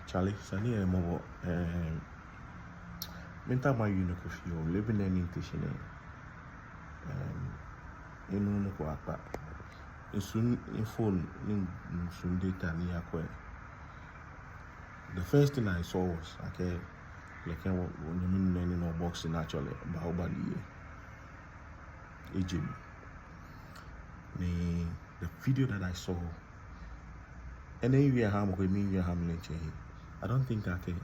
Charlie, Sunny and Mobo, Minta my unico, living in Tishine, in Unuquapa, in soon in phone, in soon data near Quay. The first thing I saw was, okay, like when you know boxing actually, Baobali, Egypt. The video that I saw, and then you have I don't think I can.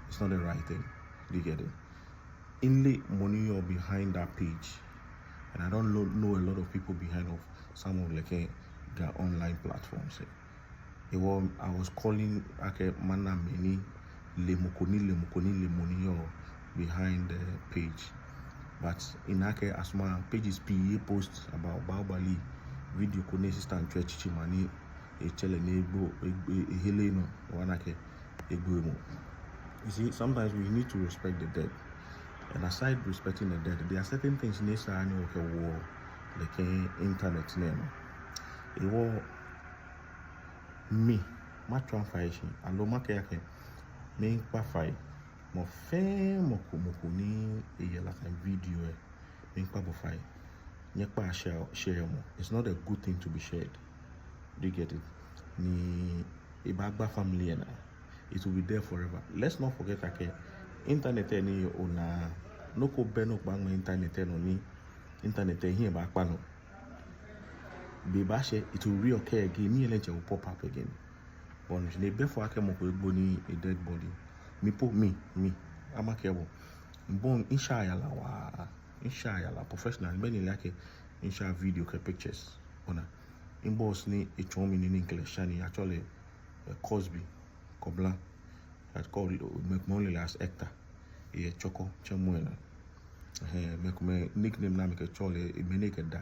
It's not the right thing. Do you get it? Inly money you're behind that page, and I don't know a lot of people behind of some of like their online platforms. I was calling mana many lemukoni money behind the page, but in asma pages PE post about Baobali video kone assistant church money a chele nebo a heleno wanake a guemo. You see, sometimes we need to respect the dead. And aside respecting the dead, there are certain things in this war, like internet name. It was me, my translation, and Lomake, me pafai, more fair, mokuni, a yellow video, me pabofai, nyakpa share more. It's not a good thing to be shared. Do you get it? Ni a bagba family and it will be there forever. Let's not forget that internet any ona no ko beno bang internet ni internet here back pano. Be bashe it will reoccur again. Ni elenche will pop up again. But they before I came up with bony a dead body. Me I'm a cable. Bon inshallah professional many like inshallah video pictures. Ona in boss ni a chom in English shani actually Cosby Koblan had called McMonley last Hector a Chorkor Chamuena. Make my nickname na make a chole a menake da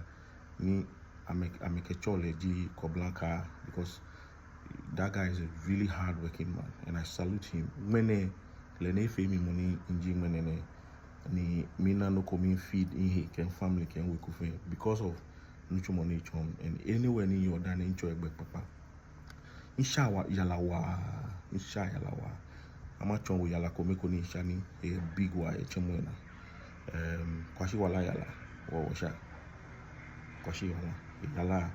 me I make a chole G Koblanka because that guy is a really hard working man and I salute him. Mene lene fame money in G menene ni mina no coming feed in he can family can work with him because of nuchu money chom and anywhere in your dan enjoy back papa. Inshallah yalawa. I'm not we yala komeko ni shani a big wa chemwena. Kwashi wala yala wa washa. Kwashi wala yala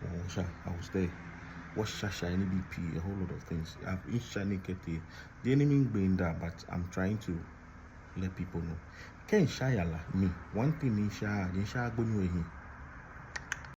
wa washa. I was there. Washa shiny BP, a whole lot of things. I've in shani kete. The enemy being that, but I'm trying to let people know. Ken shayala me. One thing in sha gonu ehi.